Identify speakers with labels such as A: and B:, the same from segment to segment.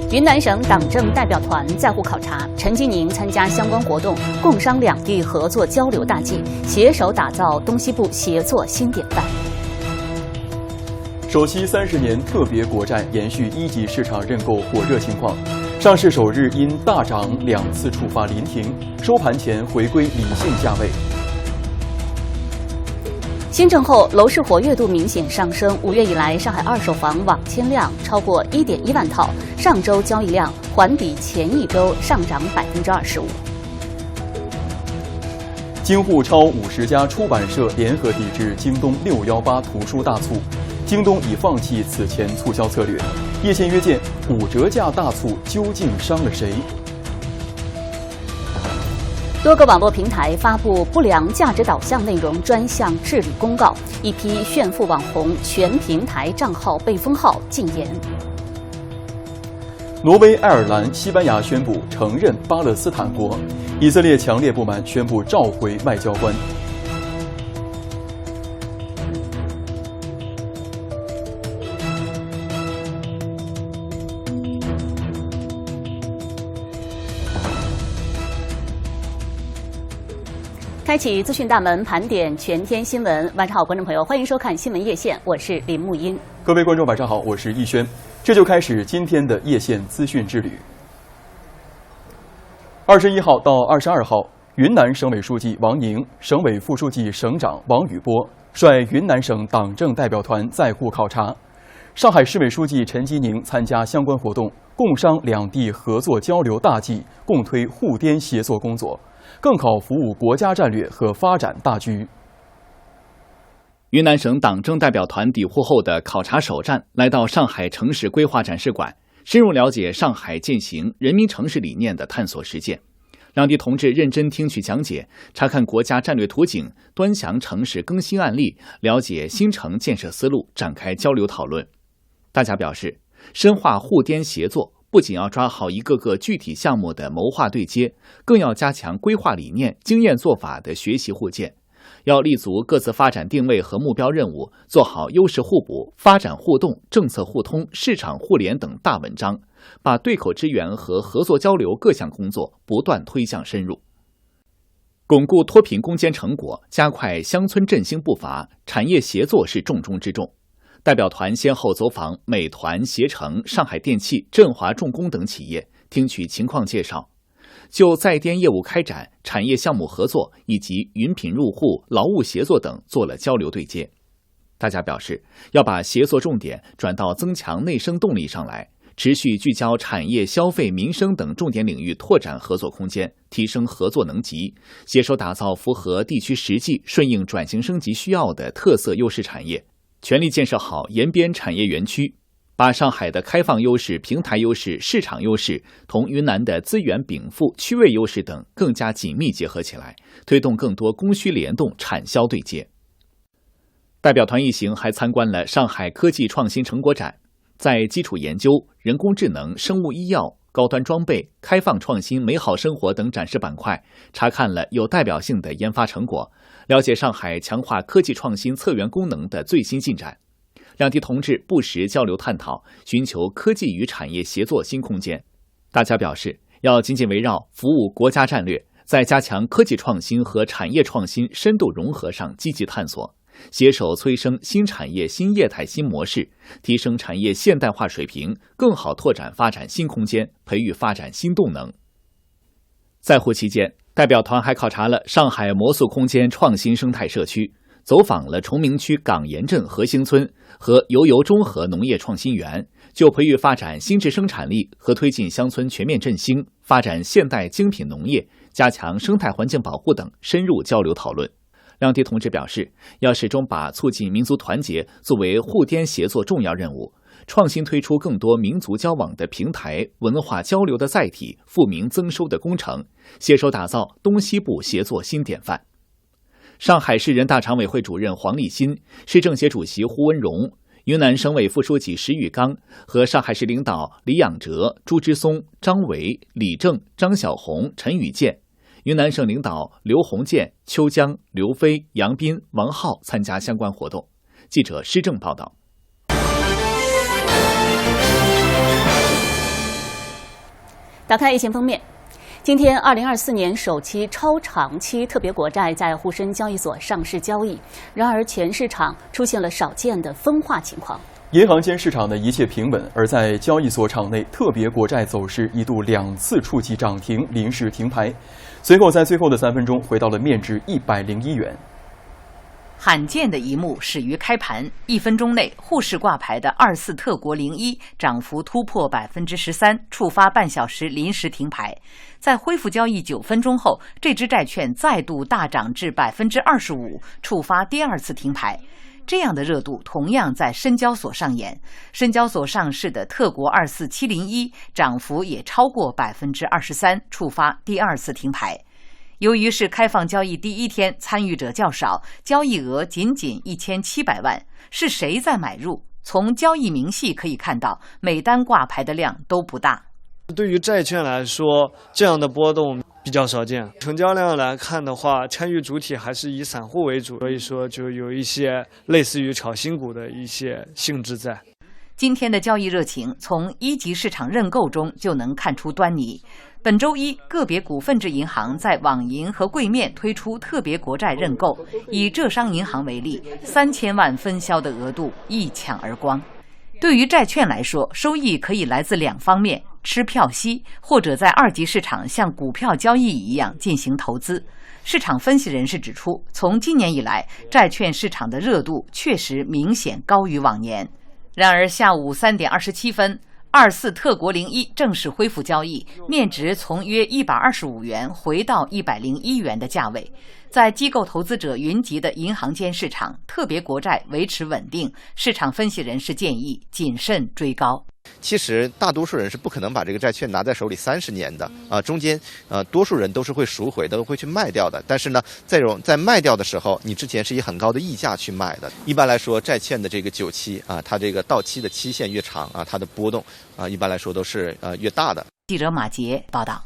A: 云南省党政代表团在沪考察，陈吉宁参加相关活动，共商两地合作交流大计，携手打造东西部协作新典范。
B: 首期30年特别国债延续一级市场认购火热情况，上市首日因大涨2次触发临停，收盘前回归理性价位。
A: 新政后，楼市活跃度明显上升。5月以来，上海二手房网签量超过1.1万套，上周交易量环比前一周上涨25%。
B: 京沪超50家出版社联合抵制京东618图书大促，京东已放弃此前促销策略。业线约见5折价大促究竟伤了谁？
A: 多个网络平台发布不良价值导向内容专项治理公告，一批炫富网红全平台账号被封号禁言。
B: 挪威、爱尔兰、西班牙宣布承认巴勒斯坦国，以色列强烈不满，宣布召回外交官。
A: 开启资讯大门，盘点全天新闻。晚上好，观众朋友，欢迎收看新闻夜线，我是林木英。
B: 各位观众，晚上好，我是逸轩。这就开始今天的夜线资讯之旅。21号到22号，云南省委书记王宁、省委副书记、省长王宇波率云南省党政代表团在沪考察。上海市委书记陈吉宁参加相关活动，共商两地合作交流大计，共推沪滇协作工作，更好服务国家战略和发展大局。
C: 云南省党政代表团抵沪后的考察首站来到上海城市规划展示馆，深入了解上海践行人民城市理念的探索实践。两地同志认真听取讲解，查看国家战略图景，端详城市更新案例，了解新城建设思路，展开交流讨论。大家表示，深化沪滇协作不仅要抓好一个个具体项目的谋划对接，更要加强规划理念、经验做法的学习互鉴，要立足各自发展定位和目标任务，做好优势互补、发展互动、政策互通、市场互联等大文章，把对口支援和合作交流各项工作不断推向深入，巩固脱贫攻坚成果，加快乡村振兴步伐，产业协作是重中之重。代表团先后走访美团、携程、上海电气、振华重工等企业，听取情况介绍，就在滇业务开展、产业项目合作以及云品入户、劳务协作等做了交流对接。大家表示，要把协作重点转到增强内生动力上来，持续聚焦产业、消费、民生等重点领域拓展合作空间，提升合作能级，携手打造符合地区实际、顺应转型升级需要的特色优势产业，全力建设好沿边产业园区，把上海的开放优势、平台优势、市场优势同云南的资源禀赋、区位优势等更加紧密结合起来，推动更多供需联动、产销对接。代表团一行还参观了上海科技创新成果展，在基础研究、人工智能、生物医药、高端装备、开放创新、美好生活等展示板块，查看了有代表性的研发成果，了解上海强化科技创新策源功能的最新进展。两地同志不时交流探讨，寻求科技与产业协作新空间。大家表示，要紧紧围绕服务国家战略，在加强科技创新和产业创新深度融合上积极探索，携手催生新产业、新业态、新模式，提升产业现代化水平，更好拓展发展新空间，培育发展新动能。在沪期间，代表团还考察了上海魔塑空间创新生态社区，走访了崇明区港沿镇和兴村和油油中和农业创新园，就培育发展新质生产力和推进乡村全面振兴、发展现代精品农业、加强生态环境保护等深入交流讨论。两地同志表示，要始终把促进民族团结作为沪滇协作重要任务，创新推出更多民族交往的平台、文化交流的载体、富民增收的工程，携手打造东西部协作新典范。上海市人大常委会主任黄立新、市政协主席胡文荣、云南省委副书记石玉刚和上海市领导李养哲、朱之松、张维、李正、张小红、陈宇健，云南省领导刘洪建、邱江、刘飞、杨斌、王浩参加相关活动。记者施正报道。
A: 打开疫情封面，今天2024年首期超长期特别国债在沪深交易所上市交易，然而全市场出现了少见的分化情况。
B: 银行间市场的一切平稳，而在交易所场内，特别国债走势一度2次触及涨停，临时停牌，随后在最后的3分钟回到了面值101元。
D: 罕见的一幕始于开盘，1分钟内，沪市挂牌的24特国01涨幅突破13%，触发半小时临时停牌。在恢复交易9分钟后，这支债券再度大涨至25%，触发第2次停牌。这样的热度同样在深交所上演，深交所上市的特国24701涨幅也超过23%，触发第2次停牌。由于是开放交易第1天，参与者较少，交易额仅1700万。是谁在买入？从交易明细可以看到，每单挂牌的量都不大。
E: 对于债券来说，这样的波动比较少见。成交量来看的话，参与主体还是以散户为主，所以说就有一些类似于炒新股的一些性质在。
D: 今天的交易热情从一级市场认购中就能看出端倪。本周一，个别股份制银行在网银和柜面推出特别国债认购，以浙商银行为例，3000万分销的额度一抢而光。对于债券来说，收益可以来自2方面：吃票息，或者在2级市场像股票交易一样进行投资。市场分析人士指出，从今年以来，债券市场的热度确实明显高于往年。然而，下午3点27分，24特国01正式恢复交易，面值从约125元回到101元的价位。在机构投资者云集的银行间市场，特别国债维持稳定。市场分析人士建议谨慎追高。
F: 其实大多数人是不可能把这个债券拿在手里30年的中间多数人都是会赎回的，都会去卖掉的。但是呢，在卖掉的时候，你之前是以很高的溢价去卖的。一般来说，债券的这个久期它这个到期的期限越长它的波动一般来说都是越大的。
D: 记者马杰报道。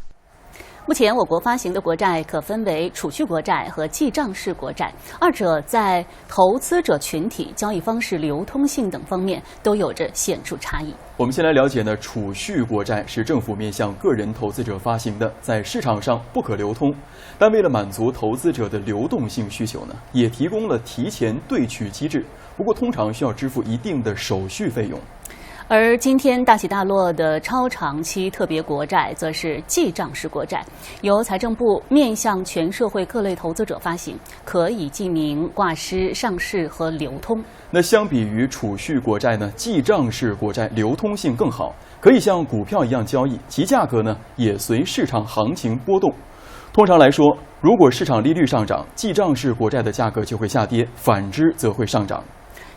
A: 目前，我国发行的国债可分为储蓄国债和记账式国债，二者在投资者群体、交易方式、流通性等方面都有着显著差异。
B: 我们先来了解呢，储蓄国债是政府面向个人投资者发行的，在市场上不可流通，但为了满足投资者的流动性需求呢，也提供了提前兑取机制，不过通常需要支付一定的手续费用。
A: 而今天大起大落的超长期特别国债则是记账式国债，由财政部面向全社会各类投资者发行，可以记名、挂失、上市和流通。
B: 那相比于储蓄国债呢，记账式国债流通性更好，可以像股票一样交易，其价格呢也随市场行情波动。通常来说，如果市场利率上涨，记账式国债的价格就会下跌，反之则会上涨。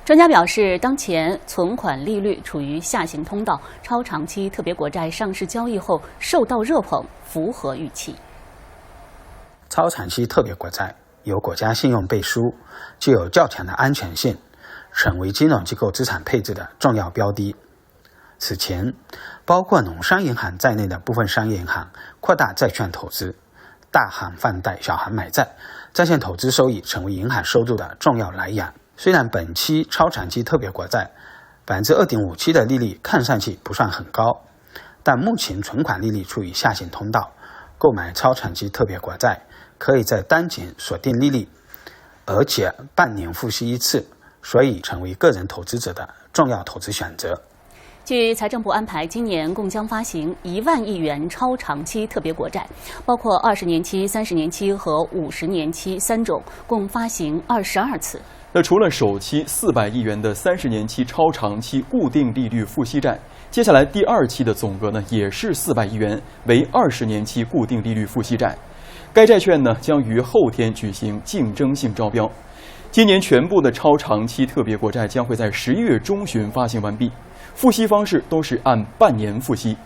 A: 专家表示，当前存款利率处于下行通道，超长期特别国债上市交易后受到热捧，符合预期。
G: 超长期特别国债由国家信用背书，具有较强的安全性，成为金融机构资产配置的重要标的。此前，包括农商银行在内的部分商业银行扩大债券投资，大行放贷，小行买债，在线投资收益成为银行收入的重要来源。虽然本期超长期特别国债2.57%的利率看上去不算很高，但目前存款利率处于下行通道，购买超长期特别国债可以在当前锁定利率，而且半年付息1次，所以成为个人投资者的重要投资选择。
A: 据财政部安排，今年共将发行1万亿元超长期特别国债，包括20年期、30年期和50年期3种，共发行22次。
B: 那除了首期400亿元的30年期超长期固定利率付息债，接下来第2期的总额呢也是400亿元，为20年期固定利率付息债。该债券呢将于后天举行竞争性招标。今年全部的超长期特别国债将会在11月中旬发行完毕，付息方式都是按半年付息。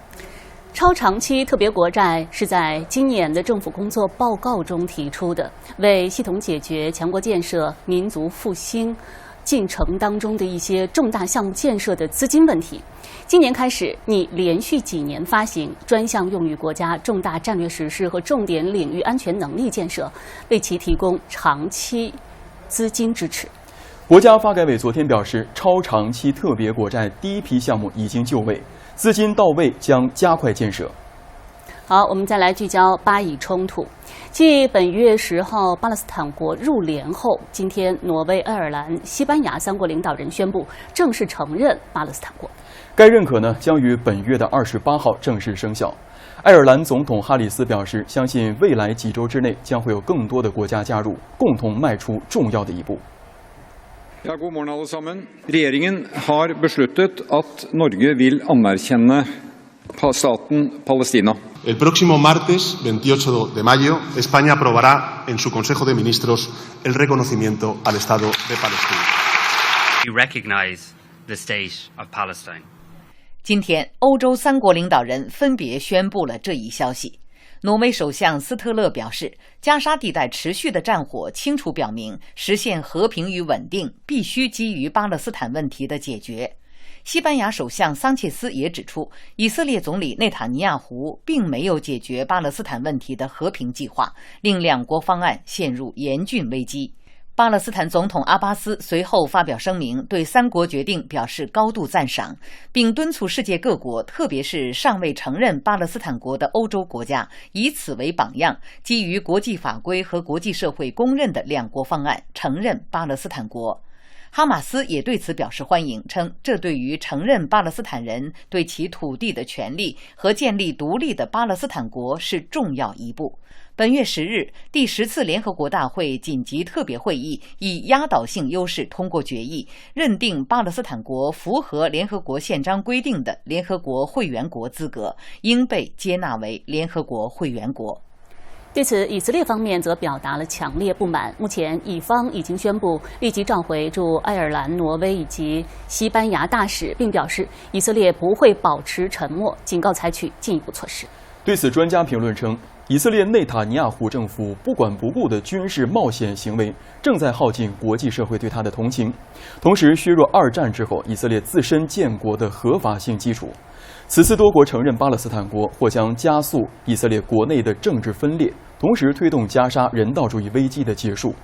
A: 超长期特别国债是在今年的政府工作报告中提出的，为系统解决强国建设、民族复兴进程当中的一些重大项目建设的资金问题。今年开始，拟连续几年发行，专项用于国家重大战略实施和重点领域安全能力建设，为其提供长期资金支持。
B: 国家发改委昨天表示，超长期特别国债第1批项目已经就位，资金到位将加快建设。
A: 好，我们再来聚焦巴以冲突。继本月10号巴勒斯坦国入联后，今天挪威、爱尔兰、西班牙3国领导人宣布正式承认巴勒斯坦国。
B: 该认可呢将于本月的28号正式生效。爱尔兰总统哈里斯表示，相信未来几周之内将会有更多的国家加入，共同迈出重要的一步。
H: Ja, god morgen alle sammen. Regjeringen har besluttet at Norge vil anerkjenne staten Palestina.
I: El próximo martes 28 de mayo, España aprobará en su Consejo de Ministros el reconocimiento al Estado de Palestina.
J: We recognize the state of Palestine.
D: 今天，欧洲3国领导人分别宣布了这一消息。挪威首相斯特勒表示，加沙地带持续的战火清楚表明，实现和平与稳定必须基于巴勒斯坦问题的解决。西班牙首相桑切斯也指出，以色列总理内塔尼亚胡并没有解决巴勒斯坦问题的和平计划，令两国方案陷入严峻危机。巴勒斯坦总统阿巴斯随后发表声明，对3国决定表示高度赞赏，并敦促世界各国，特别是尚未承认巴勒斯坦国的欧洲国家，以此为榜样，基于国际法规和国际社会公认的两国方案，承认巴勒斯坦国。哈马斯也对此表示欢迎，称这对于承认巴勒斯坦人对其土地的权利和建立独立的巴勒斯坦国是重要一步。本月10日，第10次联合国大会紧急特别会议以压倒性优势通过决议，认定巴勒斯坦国符合联合国宪章规定的联合国会员国资格，应被接纳为联合国会员国。
A: 对此，以色列方面则表达了强烈不满。目前，以方已经宣布立即召回驻爱尔兰、挪威以及西班牙大使，并表示以色列不会保持沉默，警告采取进一步措施。
B: 对此，专家评论称，以色列内塔尼亚胡政府不管不顾的军事冒险行为正在耗尽国际社会对他的同情，同时削弱2战之后以色列自身建国的合法性基础。此次多国承认巴勒斯坦国，或将加速以色列国内的政治分裂，同时推动加沙人道主义危机的结束。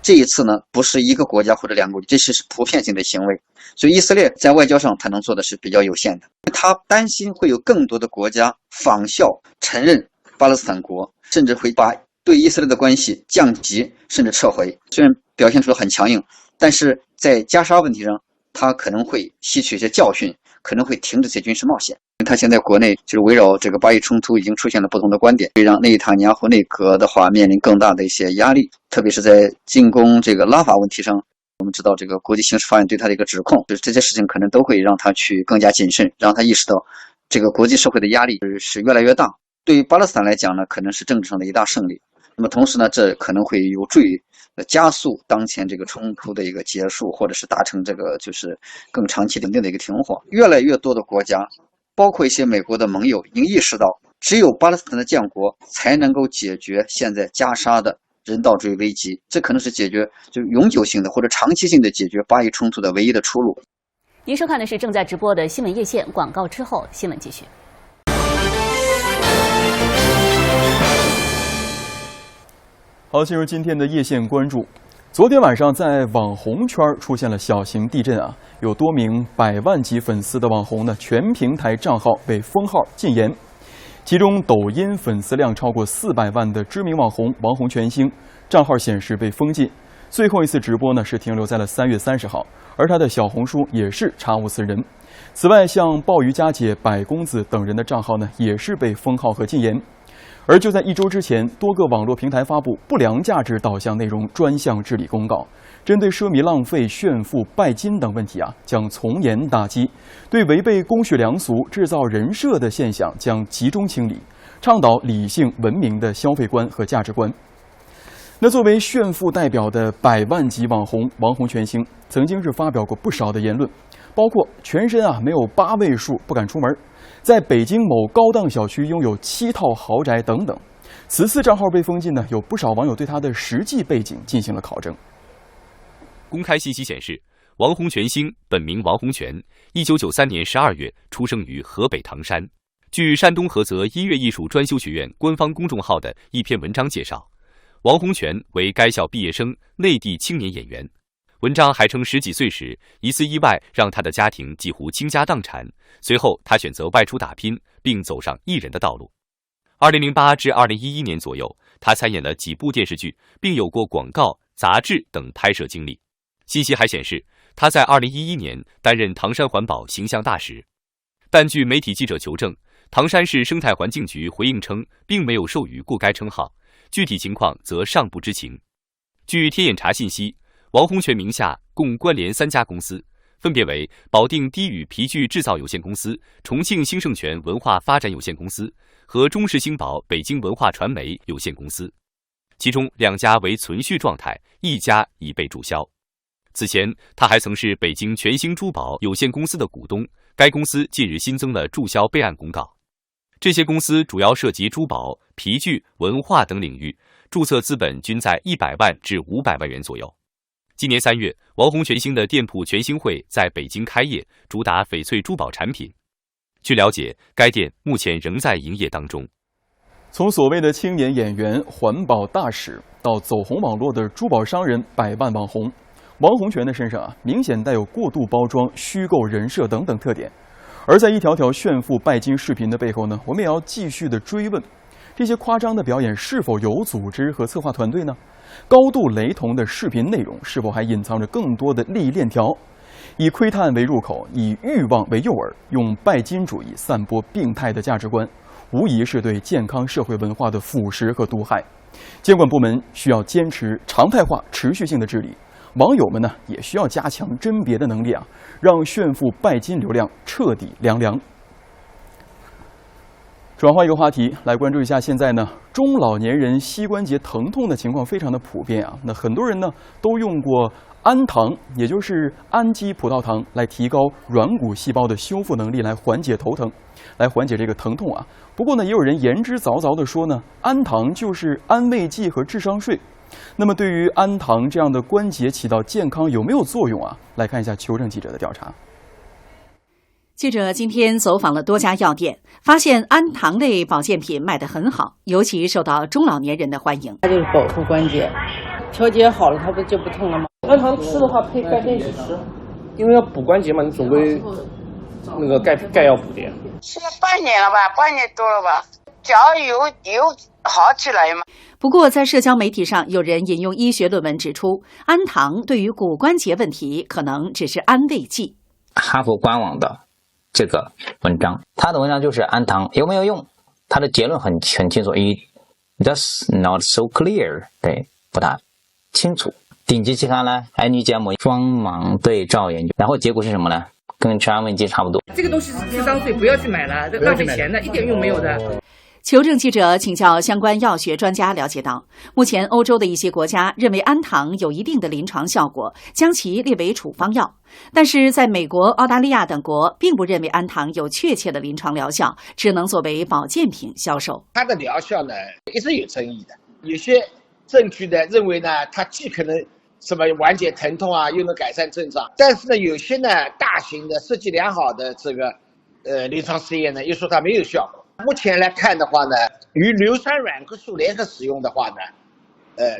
K: 这一次呢，不是一个国家或者2个国家，这是普遍性的行为。所以以色列在外交上他能做的是比较有限的，他担心会有更多的国家仿效承认巴勒斯坦国，甚至会把对以色列的关系降级，甚至撤回。虽然表现出很强硬，但是在加沙问题上，他可能会吸取一些教训，可能会停止这些军事冒险。他现在国内就是围绕这个巴以冲突已经出现了不同的观点，会让内塔尼亚胡内阁的话面临更大的一些压力，特别是在进攻这个拉法问题上。我们知道这个国际刑事法院对他的一个指控，就是这些事情可能都会让他去更加谨慎，让他意识到这个国际社会的压力是越来越大。对于巴勒斯坦来讲呢，可能是政治上的一大胜利。那么同时呢，这可能会有助于加速当前这个冲突的一个结束，或者是达成这个就是更长期稳定的一个停火。越来越多的国家，包括一些美国的盟友，已经意识到，只有巴勒斯坦的建国才能够解决现在加沙的人道主义危机，这可能是解决就是永久性的或者长期性的解决巴以冲突的唯一的出路。
A: 您收看的是正在直播的新闻夜线，广告之后新闻继续。
B: 好，进入今天的夜线关注。昨天晚上在网红圈出现了小型地震啊，有多名100万级粉丝的网红呢，全平台账号被封号禁言。其中抖音粉丝量超过400万的知名网红王红全星账号显示被封禁，最后一次直播呢是停留在了3月30号，而他的小红书也是查无此人。此外，像鲍鱼佳姐、百公子等人的账号呢也是被封号和禁言。而就在1周之前，多个网络平台发布不良价值导向内容专项治理公告，针对奢靡浪费、炫富、拜金等问题啊，将从严打击；对违背公序良俗、制造人设的现象将集中清理，倡导理性文明的消费观和价值观。那作为炫富代表的100万级网红王红全星，曾经是发表过不少的言论，包括全身没有8位数不敢出门，在北京某高档小区拥有7套豪宅等等。此次账号被封禁呢，有不少网友对他的实际背景进行了考证。
L: 公开信息显示，王红全星本名王红全，1993年12月出生于河北唐山。据山东菏泽音乐艺术专修学院官方公众号的一篇文章介绍，王红全为该校毕业生，内地青年演员。文章还称10几岁时，一次意外让他的家庭几乎倾家荡产，随后他选择外出打拼，并走上艺人的道路。2008至2011年左右，他参演了几部电视剧，并有过广告、杂志等拍摄经历。信息还显示，他在2011年担任唐山环保形象大使。但据媒体记者求证，唐山市生态环境局回应称，并没有授予过该称号，具体情况则尚不知情。据天眼查信息，王洪权名下共关联3家公司，分别为保定低语皮具制造有限公司、重庆兴盛泉文化发展有限公司和中式星宝北京文化传媒有限公司，其中2家为存续状态，1家已被注销。此前，他还曾是北京全兴珠宝有限公司的股东，该公司近日新增了注销备案公告。这些公司主要涉及珠宝、皮具、文化等领域，注册资本均在100万至500万元左右。今年3月，王洪全兴的店铺全兴汇在北京开业，主打翡翠珠宝产品。据了解，该店目前仍在营业当中。
B: 从所谓的青年演员、环保大使，到走红网络的珠宝商人、百万网红，王洪权的身上明显带有过度包装、虚构人设等等特点。而在一条条炫富拜金视频的背后呢，我们也要继续的追问，这些夸张的表演是否有组织和策划团队呢？高度雷同的视频内容是否还隐藏着更多的利益链条？以窥探为入口，以欲望为诱饵，用拜金主义散播病态的价值观，无疑是对健康社会文化的腐蚀和毒害。监管部门需要坚持常态化、持续性的治理。网友们呢，也需要加强甄别的能力啊，让炫富拜金流量彻底凉凉。转换一个话题，来关注一下现在呢，中老年人膝关节疼痛的情况非常的普遍啊。那很多人呢都用过氨糖，也就是氨基葡萄糖，来提高软骨细胞的修复能力，来缓解头疼，来缓解这个疼痛啊。不过呢，也有人言之凿凿的说呢，氨糖就是安慰剂和智商税。那么对于氨糖这样的关节起到健康有没有作用啊？来看一下求证记者的调查。
M: 记者今天走访了多家药店，发现氨糖类保健品卖得很好，尤其受到中老年人的欢迎。
N: 它就是保护关节，调节好了，它不就不痛了吗？氨糖吃的话配钙片一起吃，因为要补关节嘛，你总归那个钙要补的。
O: 吃了半年了吧，半年多了吧，脚有好起来嘛。
M: 不过，在社交媒体上，有人引用医学论文指出，氨糖对于骨关节问题可能只是安慰剂。
P: 哈佛官网的这个文章，它的文章就是氨糖有没有用？它的结论很清楚，That's not so clear， 对，不大清楚。顶级期刊呢，爱女节目双盲对照研究，然后结果是什么呢？跟吃安慰剂差不多。
N: 这个东西是智商税，不要去买了，浪费钱的，一点用没有的。
M: 求证记者请教相关药学专家了解到，目前欧洲的一些国家认为氨糖有一定的临床效果，将其列为处方药。但是在美国、澳大利亚等国，并不认为氨糖有确切的临床疗效，只能作为保健品销售。
Q: 它的疗效呢，一直有争议的。有些证据呢认为呢，它既可能什么缓解疼痛啊，又能改善症状。但是呢，有些呢大型的设计良好的这个临床试验呢，又说它没有效果。目前来看的话呢，与硫酸软骨素联合使用的话呢，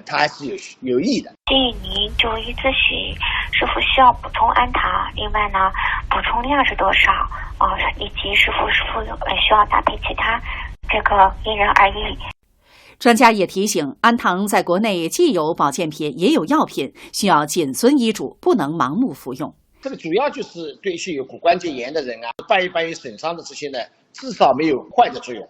Q: 它还是有益的。
R: 建议您就医咨询是否需要补充氨糖，另外呢，补充量是多少以及是否需要搭配其他，这个因人而异。
M: 专家也提醒，氨糖在国内既有保健品也有药品，需要谨遵医嘱，不能盲目服用。
Q: 这个主要就是对一些有骨关节炎的人啊，伴有损伤的这些呢，至少没有坏的作用。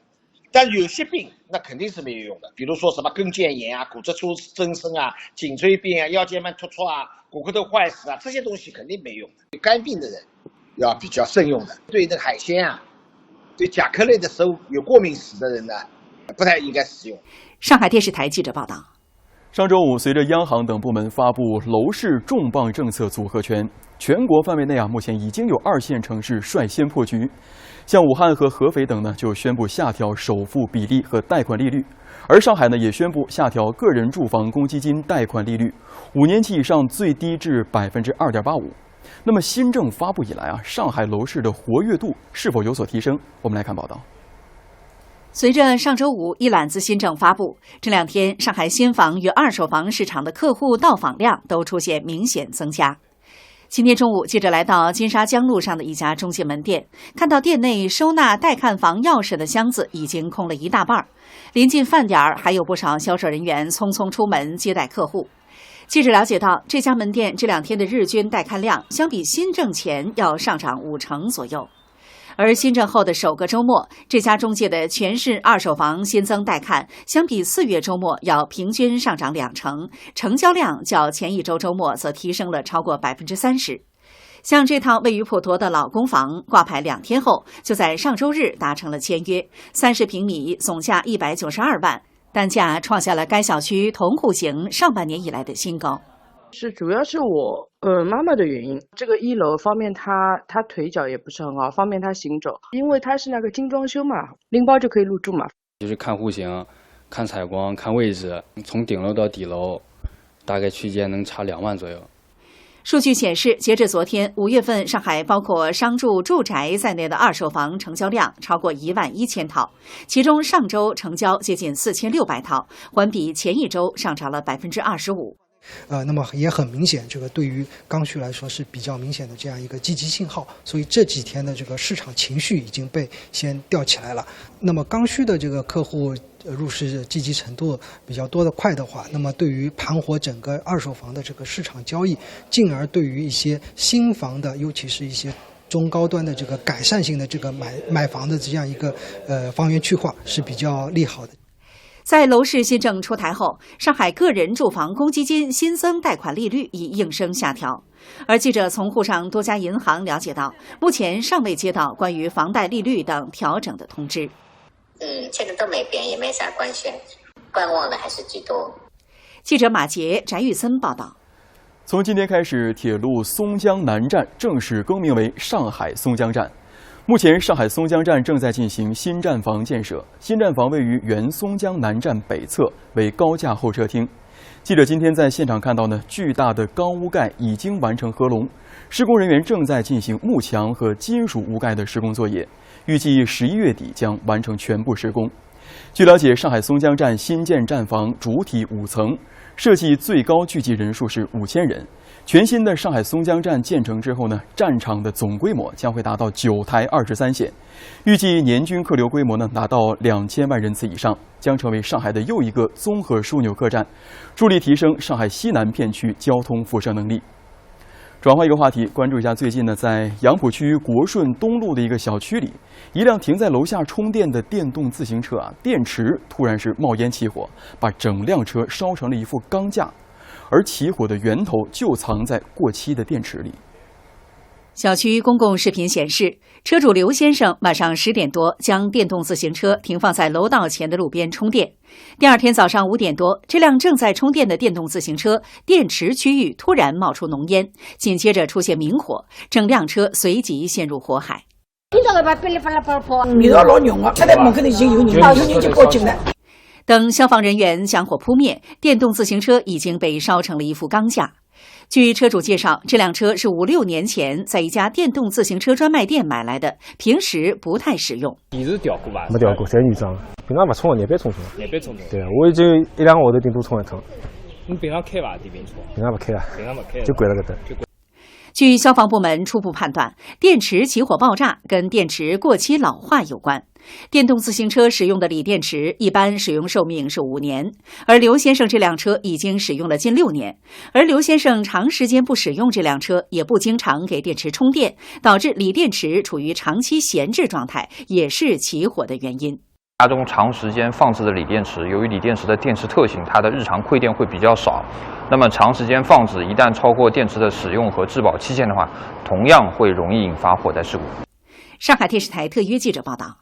Q: 但有些病那肯定是没有用的，比如说什么跟腱炎啊、骨质疏增生啊、颈椎病啊、腰间盘突出啊、骨骼头坏死啊，这些东西肯定没用的。对肝病的人要比较慎用的，对那个海鲜啊、对甲壳类的食物有过敏史的人呢，不太应该使用。
M: 上海电视台记者报道。
B: 上周五，随着央行等部门发布楼市重磅政策组合拳，全国范围内目前已经有2线城市率先破局。像武汉和合肥等呢，就宣布下调首付比例和贷款利率，而上海呢也宣布下调个人住房公积金贷款利率，5年期以上最低至 2.85%。那么新政发布以来上海楼市的活跃度是否有所提升？我们来看报道。
M: 随着上周五一揽子新政发布，这2天上海新房与二手房市场的客户到访量都出现明显增加。今天中午，记者来到金沙江路上的一家中介门店，看到店内收纳待看房钥匙的箱子已经空了一大半，临近饭点儿，还有不少销售人员匆匆出门接待客户。记者了解到，这家门店这2天的日均带看量相比新政前要上涨50%左右。而新政后的首个周末，这家中介的全市二手房新增带看相比4月周末要平均上涨20%，成交量较前一周周末则提升了超过30%。像这套位于普陀的老公房，挂牌2天后就在上周日达成了签约，30平米，总价192万，单价创下了该小区同户型上半年以来的新高。
S: 主要是我妈妈的原因，这个1楼方面她腿脚也不是很好，方便她行走，因为她是那个精装修嘛，拎包就可以入住嘛。
T: 就是看户型、看采光、看位置，从顶楼到底楼，大概区间能差2万左右。
M: 数据显示，截至昨天5月份，上海包括商住、住宅在内的二手房成交量超过11000套，其中上周成交接近4600套，环比前一周上涨了25%。
U: 那么也很明显，这个对于刚需来说是比较明显的这样一个积极信号，所以这几天的这个市场情绪已经被先吊起来了。那么刚需的这个客户入市积极程度比较多的快的话，那么对于盘活整个二手房的这个市场交易，进而对于一些新房的，尤其是一些中高端的这个改善性的这个买房的这样一个房源去化是比较利好的。
M: 在楼市新政出台后，上海个人住房公积金新增贷款利率已应声下调。而记者从沪上多家银行了解到，目前尚未接到关于房贷利率等调整的通知。
V: 现在都没变，也没啥官宣，观望的还是居多。
M: 记者马杰、翟玉森报道。
B: 从今天开始，铁路松江南站正式更名为上海松江站。目前，上海松江站正在进行新站房建设。新站房位于原松江南站北侧，为高架候车厅。记者今天在现场看到巨大的钢屋盖已经完成合拢，施工人员正在进行幕墙和金属屋盖的施工作业，预计11月底将完成全部施工。据了解，上海松江站新建站房主体5层，设计最高聚集人数是5000人。全新的上海松江站建成之后站场的总规模将会达到9台23线，预计年均客流规模达到2000万人次以上，将成为上海的又一个综合枢纽客站，助力提升上海西南片区交通辐射能力。转换一个话题，关注一下最近在杨浦区国顺东路的一个小区里，一辆停在楼下充电的电动自行车电池突然是冒烟起火，把整辆车烧成了一副钢架。而起火的源头就藏在过期的电池里。
M: 小区公共视频显示，车主刘先生晚上10点多将电动自行车停放在楼道前的路边充电。第二天早上5点多，这辆正在充电的电动自行车电池区域突然冒出浓烟，紧接着出现明火，整辆车随即陷入火海。等消防人员将火扑灭，电动自行车已经被烧成了一副钢架。据车主介绍，这辆车是5、6年前在一家电动自行车专卖店买来的，平时不太使用。
W: 电池掉过吧？没掉过，这女装。平常不充，热边充。热边充。对啊，我已经1、2个号头顶多充一趟。你平常开吧？这边充？平常不开啊。平常不开。就贵了个的。
M: 据消防部门初步判断，电池起火爆炸跟电池过期老化有关。电动自行车使用的锂电池一般使用寿命是5年，而刘先生这辆车已经使用了近6年。而刘先生长时间不使用这辆车，也不经常给电池充电，导致锂电池处于长期闲置状态，也是起火的原因。
X: 家中长时间放置的锂电池，由于锂电池的电池特性，它的日常馈电会比较少，那么长时间放置一旦超过电池的使用和质保期限的话，同样会容易引发火灾事故。
M: 上海电视台特约记者报道。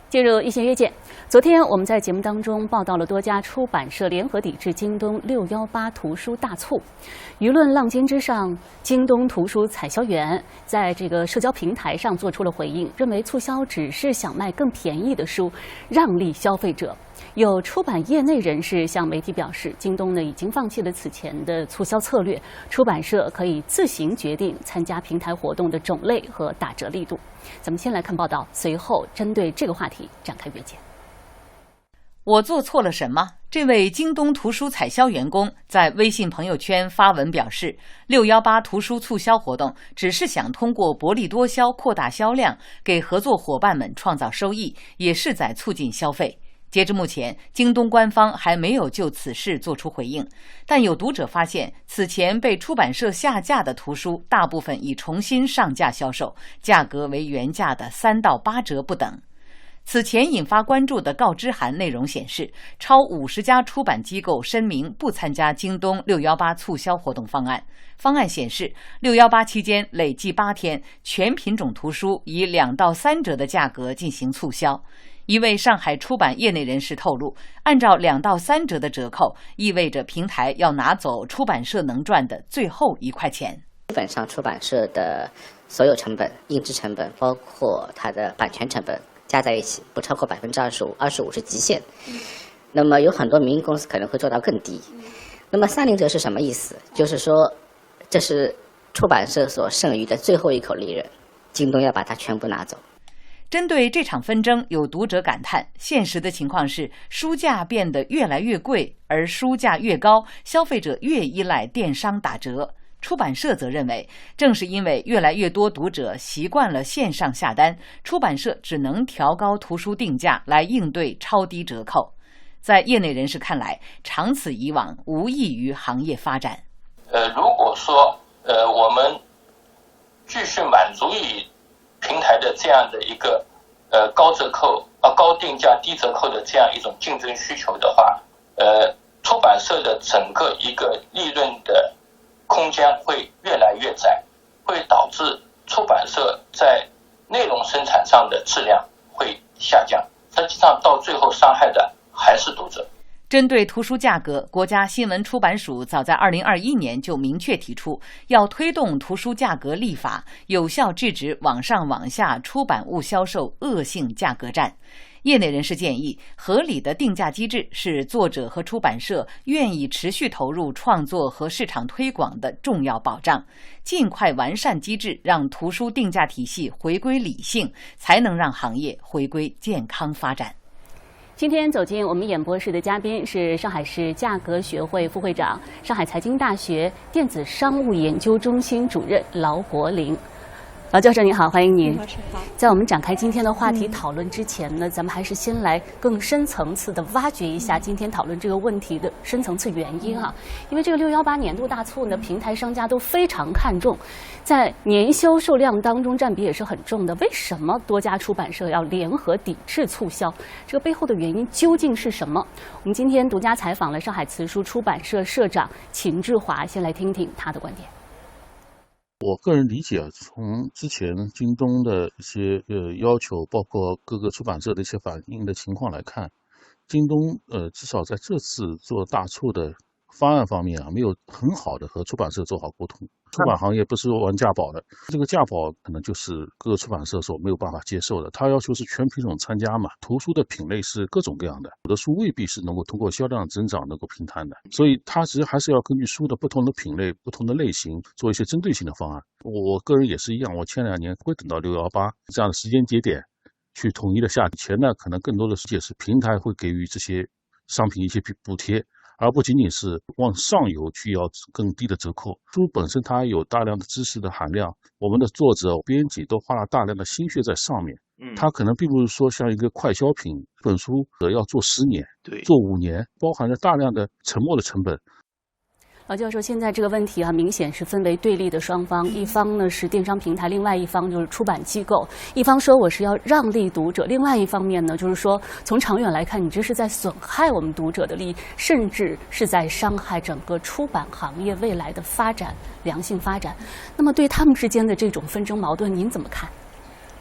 A: 进入一线约见，昨天我们在节目当中报道了多家出版社联合抵制京东618图书大促，舆论浪尖之上，京东图书采销员在这个社交平台上做出了回应，认为促销只是想卖更便宜的书，让利消费者。有出版业内人士向媒体表示，京东已经放弃了此前的促销策略，出版社可以自行决定参加平台活动的种类和打折力度。咱们先来看报道，随后针对这个话题展开约见。
D: 我做错了什么？这位京东图书采销员工在微信朋友圈发文表示，618图书促销活动只是想通过薄利多销扩大销量，给合作伙伴们创造收益，也是在促进消费。截至目前，京东官方还没有就此事做出回应，但有读者发现，此前被出版社下架的图书大部分已重新上架销售，价格为原价的3到8折不等。此前引发关注的告知函内容显示，超50家出版机构声明不参加京东618促销活动方案。方案显示，618期间累计8天，全品种图书以2到3折的价格进行促销。一位上海出版业内人士透露，按照2到3折的折扣，意味着平台要拿走出版社能赚的最后1块钱。
C: 基本上出版社的所有成本、印制成本，包括它的版权成本，加在一起不超过25%，25%是极限。那么有很多民营公司可能会做到更低。那么30折是什么意思？就是说，这是出版社所剩余的最后一口利润，京东要把它全部拿走。
D: 针对这场纷争，有读者感叹，现实的情况是书价变得越来越贵，而书价越高，消费者越依赖电商打折。出版社则认为，正是因为越来越多读者习惯了线上下单，出版社只能调高图书定价来应对超低折扣。在业内人士看来，长此以往无益于行业发展。
E: 如果说我们继续满足于平台的这样的一个高折扣高定价低折扣的这样一种竞争需求的话，出版社的整个一个利润的空间会越来越窄，会导致出版社在内容生产上的质量会下降，实际上到最后伤害的还是读者。
D: 针对图书价格，国家新闻出版署早在2021年就明确提出，要推动图书价格立法，有效制止网上网下出版物销售恶性价格战。业内人士建议，合理的定价机制是作者和出版社愿意持续投入创作和市场推广的重要保障。尽快完善机制，让图书定价体系回归理性，才能让行业回归健康发展。
A: 今天走进我们演播室的嘉宾是上海市价格学会副会长、上海财经大学电子商务研究中心主任劳伯林。劳教授您好，欢迎您。在我们展开今天的话题讨论之前呢，咱们还是先来更深层次的挖掘一下今天讨论这个问题的深层次原因啊。因为这个618年度大促呢，平台商家都非常看重，在年销售量当中占比也是很重的。为什么多家出版社要联合抵制促销？这个背后的原因究竟是什么？我们今天独家采访了上海辞书出版社社长秦志华，先来听听他的观点。
F: 我个人理解，从之前京东的一些要求，包括各个出版社的一些反映的情况来看，京东至少在这次做大促的方案方面没有很好的和出版社做好沟通。出版行业不是玩价保的，这个价保可能就是各个出版社所没有办法接受的。他要求是全品种参加嘛，图书的品类是各种各样的，有的书未必是能够通过销量增长能够平摊的，所以他其实还是要根据书的不同的品类、不同的类型做一些针对性的方案。我个人也是一样，我前2年会等到618这样的时间节点去统一的下。以前呢，可能更多的是平台会给予这些商品一些补贴，而不仅仅是往上游去要更低的折扣。书本身它有大量的知识的含量，我们的作者编辑都花了大量的心血在上面，它可能并不是说像一个快消品，本书要做10年，做5年，包含着大量的沉没的成本。
A: 劳教授，现在这个问题明显是分为对立的双方，一方呢是电商平台，另外一方就是出版机构。一方说我是要让利读者，另外一方面呢就是说从长远来看，你这是在损害我们读者的利益，甚至是在伤害整个出版行业未来的发展、良性发展。那么对他们之间的这种纷争矛盾，您怎么看？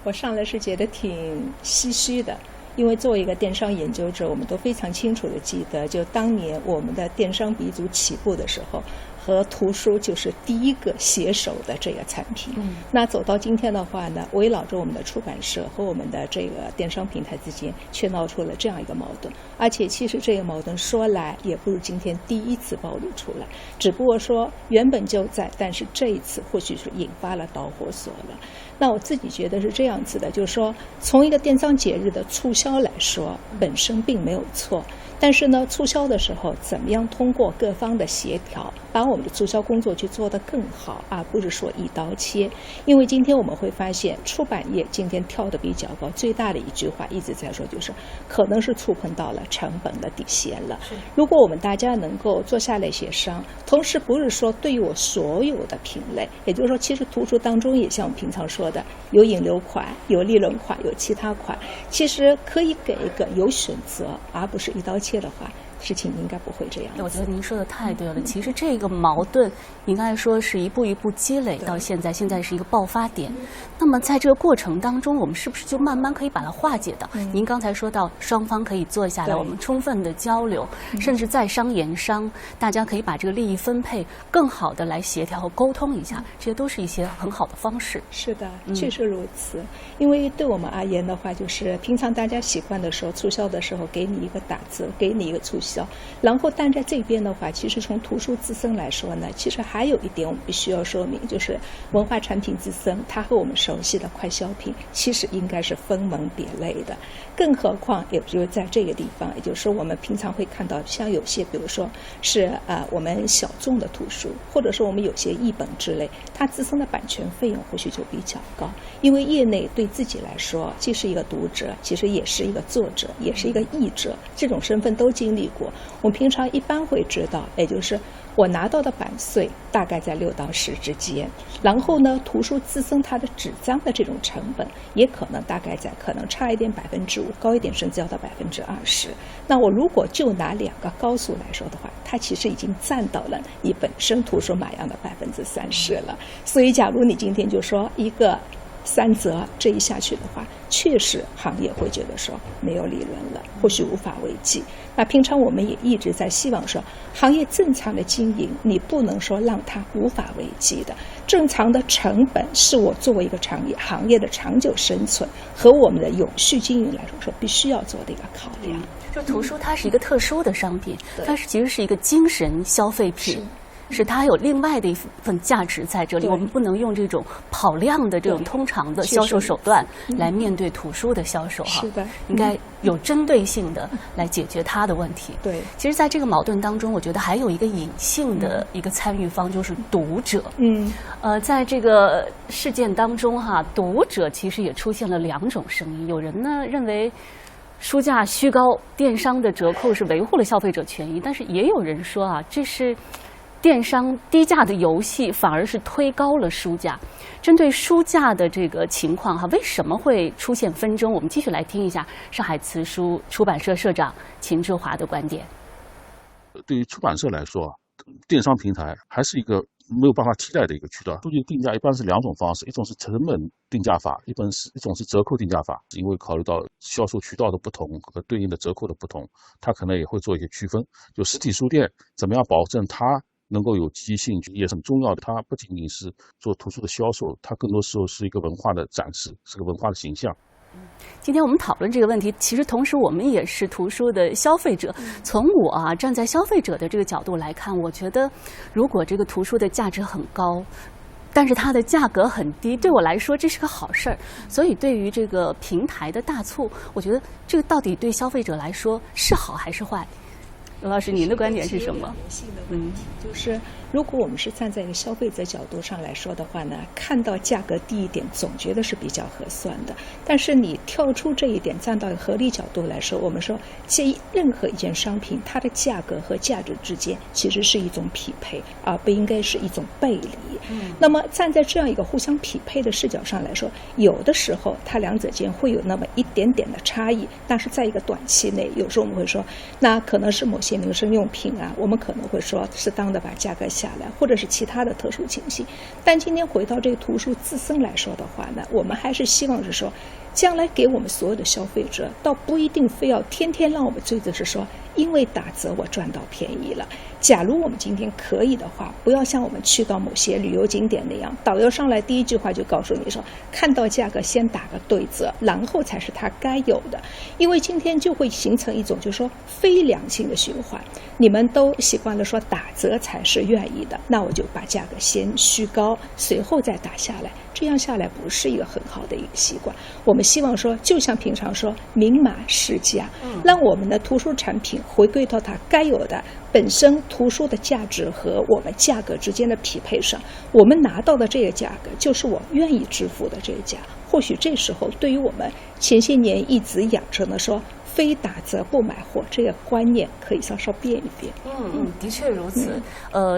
G: 我上来是觉得挺唏嘘的。因为作为一个电商研究者，我们都非常清楚地记得，就当年我们的电商鼻祖起步的时候，和图书就是第一个携手的这个产品。那走到今天的话呢，围绕着我们的出版社和我们的这个电商平台之间，却闹出了这样一个矛盾。而且其实这个矛盾说来也不是今天第一次暴露出来，只不过说原本就在，但是这一次或许是引发了导火索了。那我自己觉得是这样子的，就是说从一个电商节日的促销来说，本身并没有错。但是呢，促销的时候怎么样通过各方的协调，把我们的促销工作去做得更好，而不是说一刀切。因为今天我们会发现，出版业今天跳得比较高，最大的一句话一直在说，就是可能是触碰到了成本的底线了。如果我们大家能够坐下来协商，同时不是说对于我所有的品类，也就是说，其实图书当中也像我们平常说的，有引流款、有利润款、有其他款，其实可以给一个有选择，而不是一刀切的话，事情应该不会这样。
A: 我觉得您说的太对了。其实这个矛盾应该说是一步一步积累到现在，现在是一个爆发点。那么在这个过程当中，我们是不是就慢慢可以把它化解到？您刚才说到双方可以坐下来，我们充分的交流，甚至在商言商，大家可以把这个利益分配更好的来协调和沟通一下，这些都是一些很好的方式。
G: 是的，确实如此。因为对我们而言的话，就是平常大家习惯的时候，促销的时候给你一个打折，给你一个促销。然后但在这边的话，其实从图书自身来说呢，其实还有一点我们必须要说明，就是文化产品自身它和我们熟悉的快消品其实应该是分门别类的。更何况也就是在这个地方，也就是说我们平常会看到像有些比如说是我们小众的图书，或者说我们有些译本之类，它自身的版权费用或许就比较高。因为业内对自己来说既是一个读者，其实也是一个作者，也是一个译者，这种身份都经历过。我们平常一般会知道，也就是我拿到的版税大概在6到10之间，然后呢，图书自身它的纸张的这种成本也可能大概在可能差一点5%，高一点甚至要到20%。那我如果就拿2个高速来说的话，它其实已经占到了你本身图书买样的30%了。所以，假如你今天就说一个3折这一下去的话，确实行业会觉得说没有利润了，或许无法为继。那平常我们也一直在希望说，行业正常的经营，你不能说让它无法为继的。正常的成本是我作为一个行业的长久生存和我们的永续经营来说必须要做的一个考量。
A: 就图书它是一个特殊的商品，它其实是一个精神消费品。是它有另外的一份价值在这里，我们不能用这种跑量的这种通常的销售手段来面对图书的销售哈。
G: 是的，
A: 应该有针对性的来解决它的问题。
G: 对，
A: 其实在这个矛盾当中，我觉得还有一个隐性的一个参与方，就是读者。在这个事件当中哈，读者其实也出现了2种声音，有人呢认为书价虚高，电商的折扣是维护了消费者权益，但是也有人说啊，这是电商低价的游戏，反而是推高了书价。针对书价的这个情况哈，为什么会出现纷争？我们继续来听一下上海慈书出版社社长秦志华的观点。
F: 对于出版社来说，电商平台还是一个没有办法替代的一个渠道。书籍定价一般是2种方式，一种是成本定价法，一种是折扣定价法。因为考虑到销售渠道的不同和对应的折扣的不同，它可能也会做一些区分。就实体书店怎么样保证它能够有积极性也是很重要的。它不仅仅是做图书的销售，它更多时候是一个文化的展示，是个文化的形象。
A: 今天我们讨论这个问题，其实同时我们也是图书的消费者。从我站在消费者的这个角度来看，我觉得如果这个图书的价值很高，但是它的价格很低，对我来说这是个好事儿。所以对于这个平台的大促，我觉得这个到底对消费者来说是好还是坏？罗老师，您的观点是什么？
G: 就是如果我们是站在一个消费者角度上来说的话呢，看到价格低一点，总觉得是比较合算的。但是你跳出这一点，站到合理角度来说，我们说这任何一件商品，它的价格和价值之间其实是一种匹配，而不应该是一种背离。那么站在这样一个互相匹配的视角上来说，有的时候它两者间会有那么一点点的差异，但是在一个短期内，有时候我们会说，那可能是某些民生用品啊，我们可能会说适当的把价格下来，或者是其他的特殊情形。但今天回到这个图书自身来说的话呢，我们还是希望是说，将来给我们所有的消费者，倒不一定非要天天让我们追着是说，因为打折我赚到便宜了。假如我们今天可以的话，不要像我们去到某些旅游景点那样，导游上来第一句话就告诉你说，看到价格先打个对折，然后才是他该有的。因为今天就会形成一种就是说非良性的循环，你们都习惯了说打折才是愿意的，那我就把价格先虚高，随后再打下来，这样下来不是一个很好的一个习惯。我们希望说，就像平常说明码实价，让我们的图书产品回归到它该有的本身图书的价值和我们价格之间的匹配上，我们拿到的这个价格就是我愿意支付的这个价。或许这时候对于我们前些年一直养成的说非打折不买货这个观念，可以稍稍变一变。
A: 的确如此。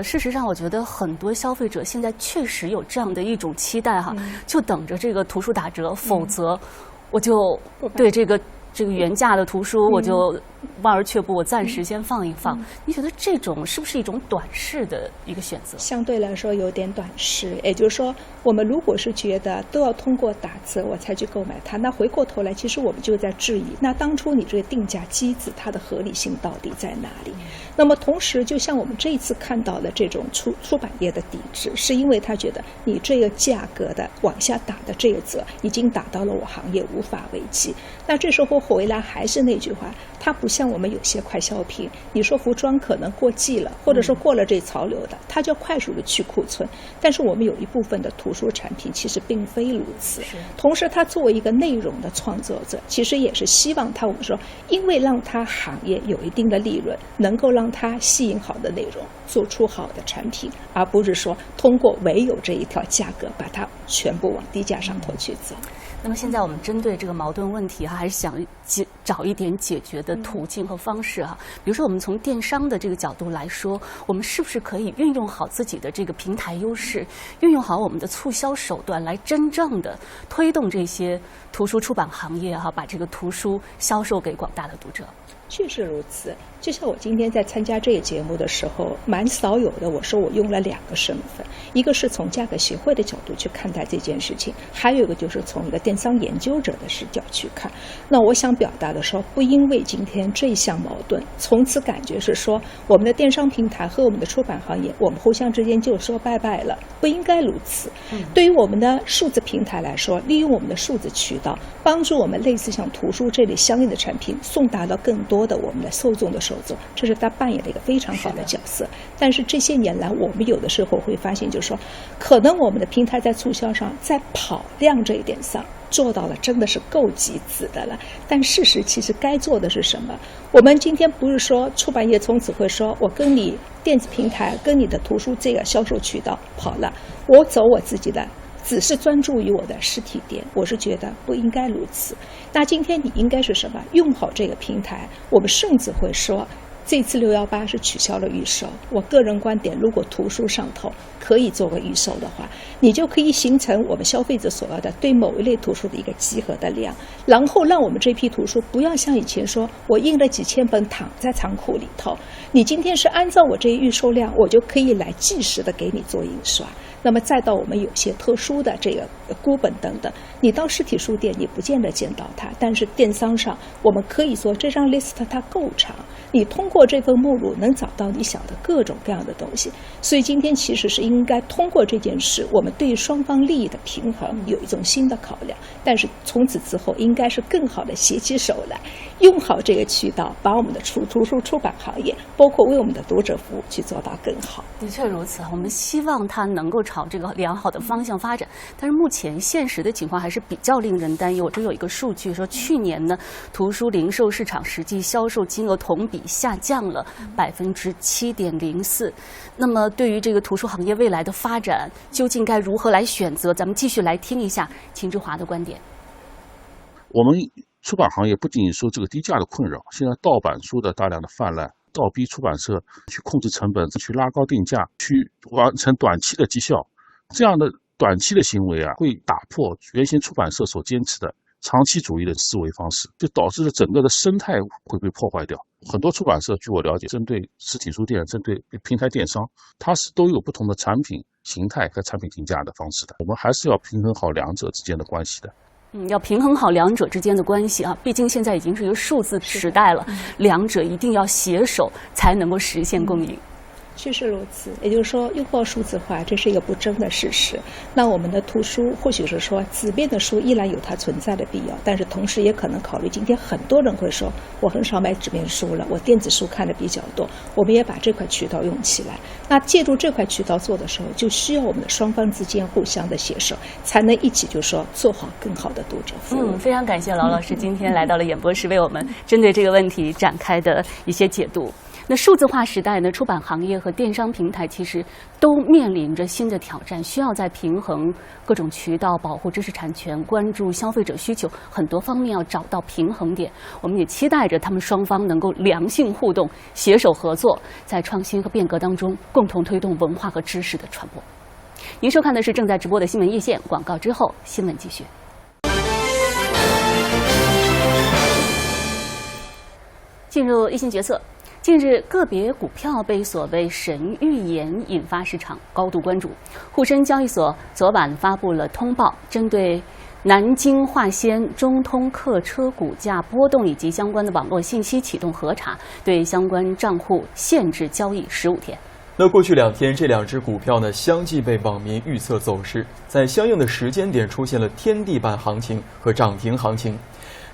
A: 事实上，我觉得很多消费者现在确实有这样的一种期待哈，就等着这个图书打折，否则我就对这个原价的图书我就望而却步，我暂时先放一放。你觉得这种是不是一种短视的一个选择？
G: 相对来说有点短视，也就是说，我们如果是觉得都要通过打折我才去购买它，那回过头来，其实我们就在质疑，那当初你这个定价机制它的合理性到底在哪里？那么同时，就像我们这一次看到的这种出版业的抵制，是因为他觉得你这个价格的往下打的这个折，已经打到了我行业无法为继。那这时候回来还是那句话，它不像我们有些快消品，你说服装可能过季了，或者说过了这潮流的，它就要快速的去库存。但是我们有一部分的图书产品其实并非如此。同时，它作为一个内容的创作者，其实也是希望我们说，因为让它行业有一定的利润，能够让它吸引好的内容，做出好的产品，而不是说通过唯有这一条价格把它全部往低价上头去走。
A: 那么现在我们针对这个矛盾问题还是想找一点解决的途径和方式哈。比如说，我们从电商的这个角度来说，我们是不是可以运用好自己的这个平台优势，运用好我们的促销手段，来真正的推动这些图书出版行业哈，把这个图书销售给广大的读者？
G: 确实如此，就像我今天在参加这个节目的时候，蛮少有的。我说我用了2个身份，一个是从价格协会的角度去看待这件事情，还有一个就是从一个电商研究者的视角去看。那我想表达的说，不因为今天这项矛盾，从此感觉是说我们的电商平台和我们的出版行业，我们互相之间就说拜拜了，不应该如此。对于我们的数字平台来说，利用我们的数字渠道，帮助我们类似像图书这类相应的产品送达到更多的我们的受众的手中，这是他扮演了一个非常好的角色。但是这些年来，我们有的时候会发现，就是说，可能我们的平台在促销上，在跑量这一点上做到了真的是够极致的了。但事实其实该做的是什么？我们今天不是说出版业从此会说，我跟你电子平台、跟你的图书这个销售渠道跑了，我走我自己的。只是专注于我的实体店，我是觉得不应该如此。那今天你应该是什么？用好这个平台。我们甚至会说，这次618是取消了预售。我个人观点，如果图书上头可以做个预售的话，你就可以形成我们消费者所要的对某一类图书的一个集合的量，然后让我们这批图书不要像以前说我印了几千本躺在仓库里头，你今天是按照我这预售量，我就可以来即时的给你做印刷。那么再到我们有些特殊的这个孤本等等，你到实体书店你不见得见到它，但是电商上我们可以说这张 list 它够长，你通过这份目录能找到你想的各种各样的东西。所以今天其实是应该通过这件事，我们对双方利益的平衡有一种新的考量，但是从此之后应该是更好的携起手来，用好这个渠道，把我们的图书出版行业，包括为我们的读者服务去做到更好。
A: 的确如此，我们希望它能够朝这个良好的方向发展，但是目前现实的情况还是比较令人担忧。我这有一个数据说，去年呢，图书零售市场实际销售金额同比下降了7.04%。那么对于这个图书行业未来的发展，究竟该如何来选择？咱们继续来听一下秦志华的观点。
F: 我们出版行业不仅受这个低价的困扰，现在盗版书的大量的泛滥，倒逼出版社去控制成本，去拉高定价，去完成短期的绩效。这样的短期的行为会打破原先出版社所坚持的长期主义的思维方式，就导致了整个的生态会被破坏掉。很多出版社据我了解，针对实体书店、针对平台电商，它是都有不同的产品形态和产品定价的方式的。我们还是要平衡好两者之间的关系的。
A: 要平衡好两者之间的关系啊，毕竟现在已经是一个数字时代了，两者一定要携手才能够实现共赢。
G: 确实如此，也就是说，拥抱数字化，这是一个不争的事实。那我们的图书或许是说，纸面的书依然有它存在的必要，但是同时也可能考虑，今天很多人会说，我很少买纸面书了，我电子书看的比较多。我们也把这块渠道用起来。那借助这块渠道做的时候，就需要我们的双方之间互相的携手，才能一起就说做好更好的读者服务。
A: 非常感谢劳老师今天来到了演播室，为我们针对这个问题展开的一些解读。那数字化时代呢，出版行业和电商平台其实都面临着新的挑战，需要在平衡各种渠道、保护知识产权、关注消费者需求很多方面要找到平衡点。我们也期待着他们双方能够良性互动、携手合作，在创新和变革当中共同推动文化和知识的传播。您收看的是正在直播的新闻夜线，广告之后新闻继续。进入一线决策。近日，个别股票被所谓神预言引发市场高度关注。沪深交易所昨晚发布了通报，针对南京化纤、中通客车股价波动以及相关的网络信息启动核查，对相关账户限制交易15天。
B: 那过去2天，这2只股票呢相继被网民预测走势，在相应的时间点出现了天地板行情和涨停行情。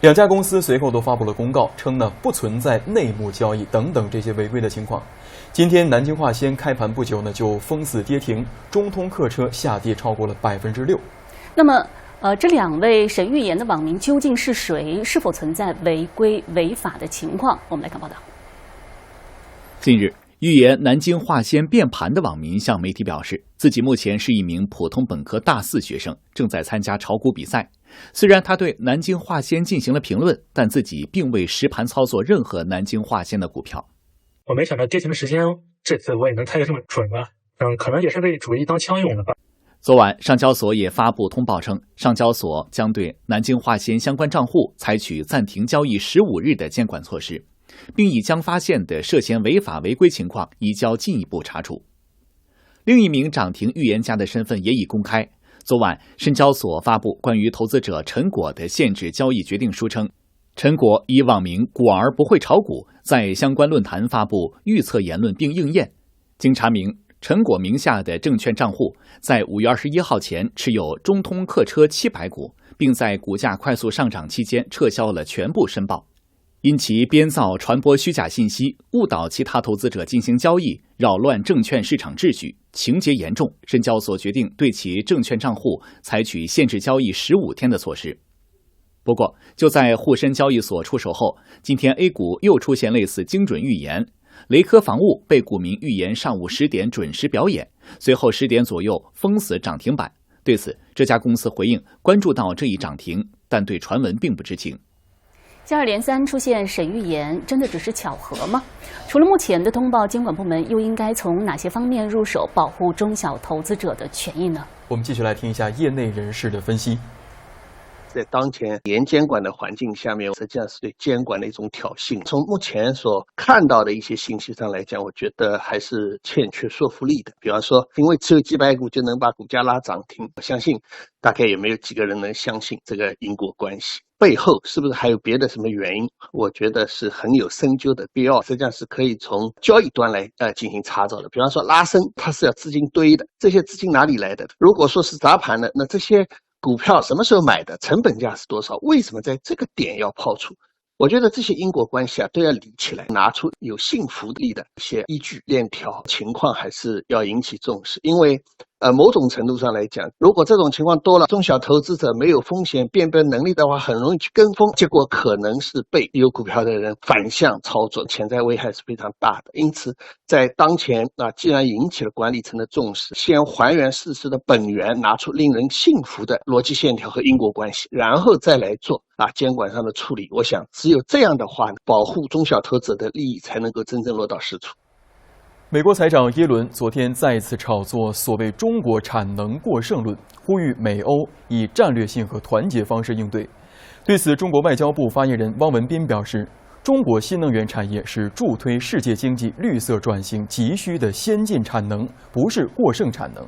B: 2家公司随后都发布了公告，称呢不存在内幕交易等等这些违规的情况。今天南京化纤开盘不久呢就封死跌停，中通客车下跌超过了6%。
A: 那么这2位神预言的网民究竟是谁？是否存在违规违法的情况？我们来看报道。
H: 近日，预言南京化纤变盘的网民向媒体表示，自己目前是一名普通本科大4学生，正在参加炒股比赛。虽然他对南京化纤进行了评论，但自己并未实盘操作任何南京化纤的股票。
I: 我没想到跌停的时间，这次我也能猜得这么准吧？可能也是被主力当枪用了吧。
H: 昨晚，上交所也发布通报称，上交所将对南京化纤相关账户采取暂停交易15日的监管措施，并已将发现的涉嫌违法违规情况移交进一步查处。另一名涨停预言家的身份也已公开。昨晚，深交所发布关于投资者陈果的限制交易决定书称，陈果以网名果儿不会炒股，在相关论坛发布预测言论并应验。经查明，陈果名下的证券账户在5月21号前持有中通客车700股，并在股价快速上涨期间撤销了全部申报。因其编造传播虚假信息，误导其他投资者进行交易，扰乱证券市场秩序，情节严重，深交所决定对其证券账户采取限制交易15天的措施。不过，就在沪深交易所出手后，今天 A 股又出现类似精准预言，雷科防务被股民预言上午10点准时表演，随后10点左右封死涨停板。对此，这家公司回应关注到这一涨停，但对传闻并不知情。
A: 接二连三出现神预言，真的只是巧合吗？除了目前的通报，监管部门又应该从哪些方面入手，保护中小投资者的权益呢？
B: 我们继续来听一下业内人士的分析。
J: 在当前严监管的环境下面，实际上是对监管的一种挑衅。从目前所看到的一些信息上来讲，我觉得还是欠缺说服力的。比方说，因为持有几百股就能把股价拉涨停，我相信大概也没有几个人能相信这个因果关系。背后是不是还有别的什么原因？我觉得是很有深究的必要，实际上是可以从交易端来进行查找的。比方说拉升，它是要资金堆的，这些资金哪里来的？如果说是砸盘的，那这些股票什么时候买的？成本价是多少？为什么在这个点要抛出？我觉得这些因果关系都要理起来，拿出有信服力的一些依据链条情况，还是要引起重视。因为某种程度上来讲，如果这种情况多了，中小投资者没有风险辨别能力的话，很容易去跟风，结果可能是被有股票的人反向操作，潜在危害是非常大的。因此，在当前既然引起了管理层的重视，先还原事实的本源，拿出令人信服的逻辑线条和因果关系，然后再来做监管上的处理。我想，只有这样的话，保护中小投资者的利益才能够真正落到实处。
B: 美国财长耶伦昨天再次炒作所谓中国产能过剩论，呼吁美欧以战略性和团结方式应对。对此，中国外交部发言人汪文斌表示，中国新能源产业是助推世界经济绿色转型急需的先进产能，不是过剩产能。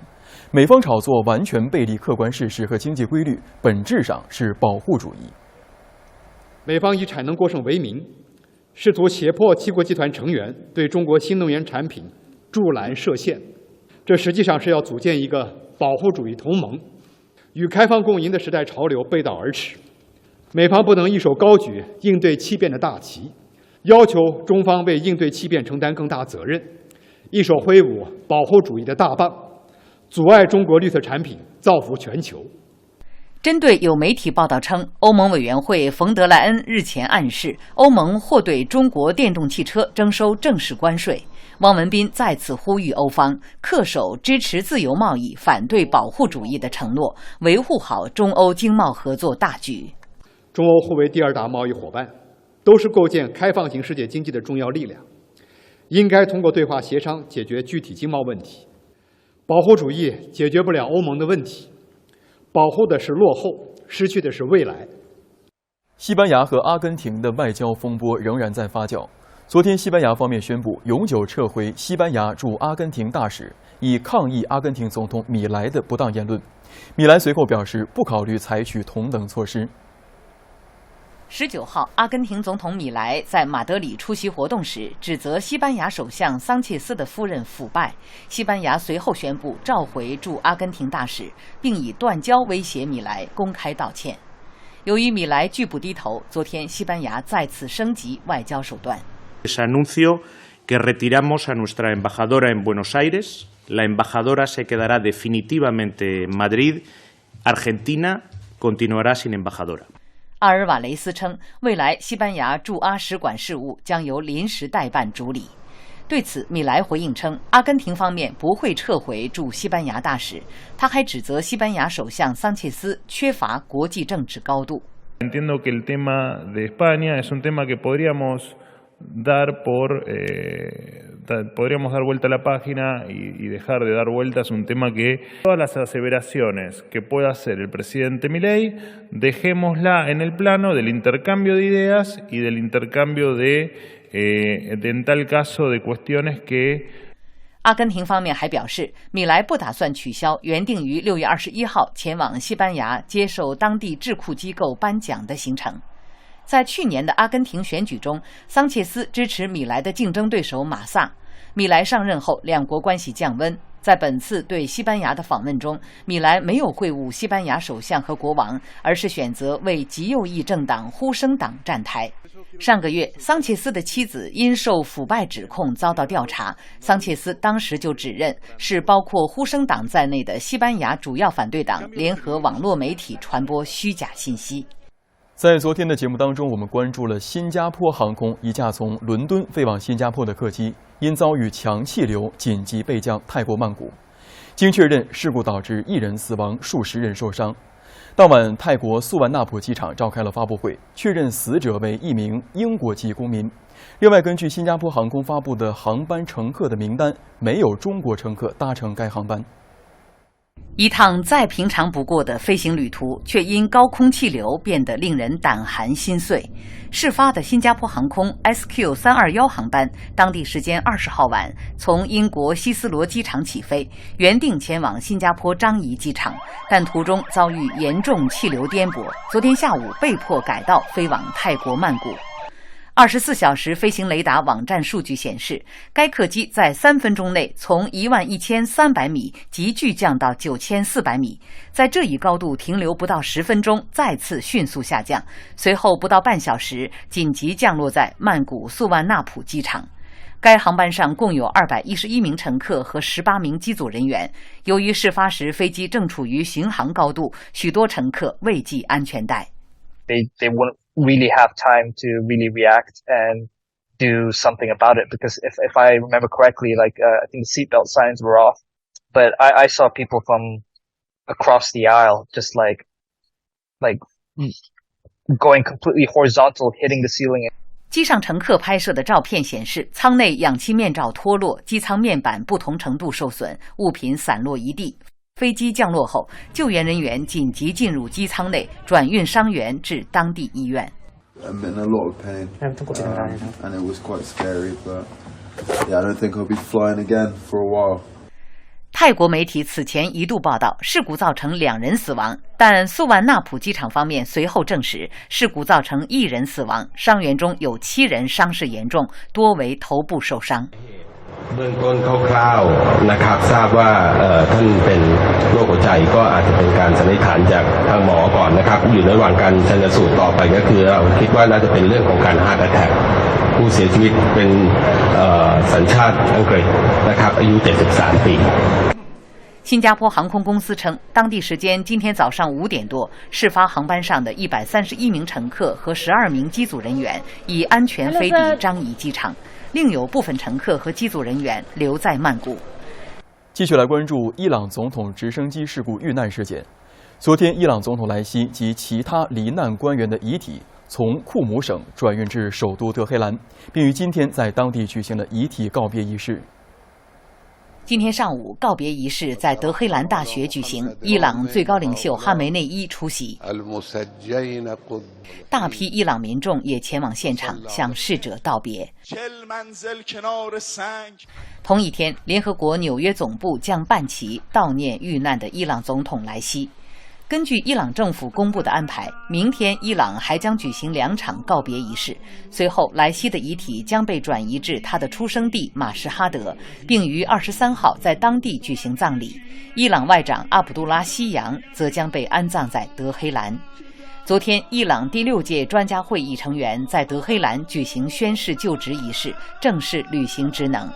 B: 美方炒作完全背离客观事实和经济规律，本质上是保护主义。
K: 美方以产能过剩为名，试图胁迫七国集团成员对中国新能源产品驻栏设限，这实际上是要组建一个保护主义同盟，与开放共赢的时代潮流背道而驰。美方不能一手高举应对欺骗的大旗，要求中方为应对欺骗承担更大责任，一手挥舞保护主义的大棒，阻碍中国绿色产品造福全球。
D: 针对有媒体报道称，欧盟委员会冯德莱恩日前暗示欧盟或对中国电动汽车征收正式关税，汪文斌再次呼吁欧方恪守支持自由贸易、反对保护主义的承诺，维护好中欧经贸合作大局。
K: 中欧互为第二大贸易伙伴，都是构建开放型世界经济的重要力量，应该通过对话协商解决具体经贸问题。保护主义解决不了欧盟的问题，保护的是落后，失去的是未来。
B: 西班牙和阿根廷的外交风波仍然在发酵。昨天，西班牙方面宣布永久撤回西班牙驻阿根廷大使，以抗议阿根廷总统米莱的不当言论。米莱随后表示不考虑采取同等措施。
D: 19号，阿根廷总统米莱在马德里出席活动时，指责西班牙首相桑切斯的夫人腐败。西班牙随后宣布召回驻阿根廷大使，并以断交威胁米莱公开道歉。由于米莱拒不低头，昨天西班牙再次升级外交手段。
L: Les anuncio que retiramos a nuestra embajadora en Buenos Aires. La embajadora se quedará definitivamente en Madrid. Argentina continuará sin embajadora.
D: 阿尔瓦雷斯称，未来西班牙驻阿使馆事务将由临时代办主理。对此，米莱回应称，阿根廷方面不会撤回驻西班牙大使。他还指责西班牙首相桑切斯缺乏国际政治高度。
O: Entiendo que el tema de España es un tema que podríamos dar vuelta a la página y dejar de dar vueltas, un tema que todas las aseveraciones que pueda hacer el presidente Milei, dejémosla en el plano del intercambio de ideas y del intercambio en tal caso de cuestiones que
D: 阿根廷方面还表示，米莱不打算取消原定于6月21号前往西班牙接受当地智库机构颁奖的行程。在去年的阿根廷选举中，桑切斯支持米莱的竞争对手马萨。米莱上任后，两国关系降温。在本次对西班牙的访问中，米莱没有会晤西班牙首相和国王，而是选择为极右翼政党呼声党站台。上个月，桑切斯的妻子因受腐败指控遭到调查，桑切斯当时就指认是包括呼声党在内的西班牙主要反对党联合网络媒体传播虚假信息。
B: 在昨天的节目当中，我们关注了新加坡航空一架从伦敦飞往新加坡的客机，因遭遇强气流紧急备降泰国曼谷。经确认，事故导致1人死亡，数十人受伤。当晚，泰国素万纳普机场召开了发布会，确认死者为一名英国籍公民。另外，根据新加坡航空发布的航班乘客的名单，没有中国乘客搭乘该航班。
D: 一趟再平常不过的飞行旅途，却因高空气流变得令人胆寒心碎。事发的新加坡航空 SQ321 航班，当地时间20号晚从英国希斯罗机场起飞，原定前往新加坡樟宜机场，但途中遭遇严重气流颠簸，昨天下午被迫改道飞往泰国曼谷。24小时飞行雷达网站数据显示，该客机在3分钟内从11300米急剧降到9400米，在这一高度停留不到10分钟，再次迅速下降，随后不到半小时紧急降落在曼谷素万纳普机场。该航班上共有211名乘客和18名机组人员。由于事发时飞机正处于巡航高度，许多乘客未系安全带。
P: They won't really have time to really react and do something about it, because if I remember correctly, I think the seatbelt signs were off, but I saw people from across the aisle just like going completely horizontal, hitting the ceiling.
D: 机上乘客拍摄的照片显示，舱内氧气面罩脱落，机舱面板不同程度受损，物品散落一地。飞机降落后，救援人员紧急进入机舱内，转运伤员至当地医院。
Y: I'm in a lot of pain, and it was quite scary, but yeah, I don't think I'll be flying again for a while.
D: 泰国媒体此前一度报道事故造成2人死亡，但素万纳普机场方面随后证实事故造成1人死亡，伤员中有7人伤势严重，多为头部受伤。
N: เบื้องต้นคร่าวๆนะครับทราบว่าท่านเป็นโรคหัวใจก็อาจจะเป็นการสันนิษฐานจากทางหมอก่อนนะครับอยู่ในระหว่างการชันสูตรต่อไปก็คือเราคิดว่าน่าจะเป็นเรื่องของการฮาร์ทแอทแทคผู้เสียชีวิตเป็นสัญชาติอังกฤษนะครับอายุ73 ปี。
D: 新加坡航空公司称，当地时间今天早上5点多，事发航班上的131名乘客和12名机组人员已安全飞抵樟宜机场，另有部分乘客和机组人员留在曼谷。
B: 继续来关注伊朗总统直升机事故遇难事件。昨天，伊朗总统莱西及其他罹难官员的遗体从库姆省转运至首都德黑兰，并于今天在当地举行了遗体告别仪式。
D: 今天上午，告别仪式在德黑兰大学举行，伊朗最高领袖哈梅内伊出席，大批伊朗民众也前往现场向逝者道别。同一天，联合国纽约总部将办旗悼念遇难的伊朗总统莱西。根据伊朗政府公布的安排，明天伊朗还将举行2场告别仪式，随后莱西的遗体将被转移至他的出生地马什哈德，并于23号在当地举行葬礼。伊朗外长阿卜杜拉希扬则将被安葬在德黑兰。昨天，伊朗第6届专家会议成员在德黑兰举行宣誓就职仪式，正式履行职能。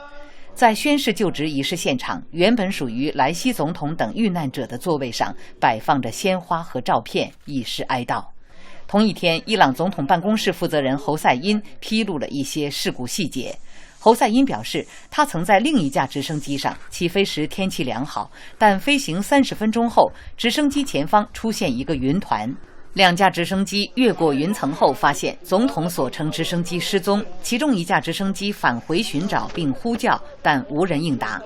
D: 在宣誓就职仪式现场，原本属于莱西总统等遇难者的座位上摆放着鲜花和照片，以示哀悼。同一天，伊朗总统办公室负责人侯赛因披露了一些事故细节。侯赛因表示，他曾在另一架直升机上，起飞时天气良好，但飞行30分钟后，直升机前方出现一个云团。2架直升机越过云层后，发现总统所乘直升机失踪，其中1架直升机返回寻找并呼叫，但无人应答。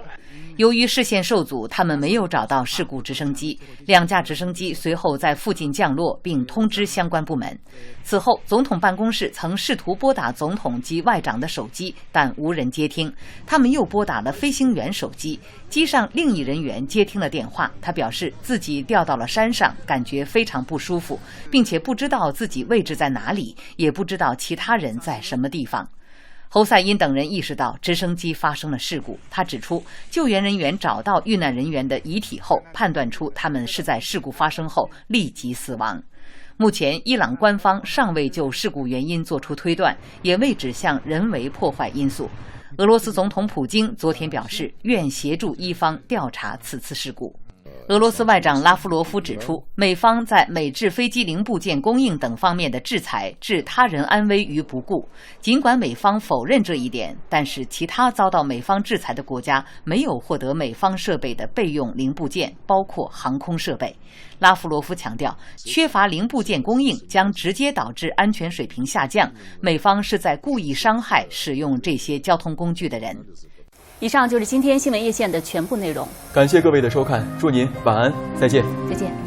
D: 由于视线受阻，他们没有找到事故直升机。2架直升机随后在附近降落，并通知相关部门。此后，总统办公室曾试图拨打总统及外长的手机，但无人接听。他们又拨打了飞行员手机，机上另一人员接听了电话。他表示自己掉到了山上，感觉非常不舒服，并且不知道自己位置在哪里，也不知道其他人在什么地方。侯赛因等人意识到直升机发生了事故。他指出，救援人员找到遇难人员的遗体后，判断出他们是在事故发生后立即死亡。目前，伊朗官方尚未就事故原因作出推断，也未指向人为破坏因素。俄罗斯总统普京昨天表示，愿协助伊方调查此次事故。俄罗斯外长拉夫罗夫指出，美方在美制飞机零部件供应等方面的制裁置他人安危于不顾。尽管美方否认这一点，但是其他遭到美方制裁的国家没有获得美方设备的备用零部件，包括航空设备。拉夫罗夫强调，缺乏零部件供应将直接导致安全水平下降，美方是在故意伤害使用这些交通工具的人。
A: 以上就是今天新闻夜线的全部内容。
B: 感谢各位的收看，祝您晚安，再见。
A: 再见。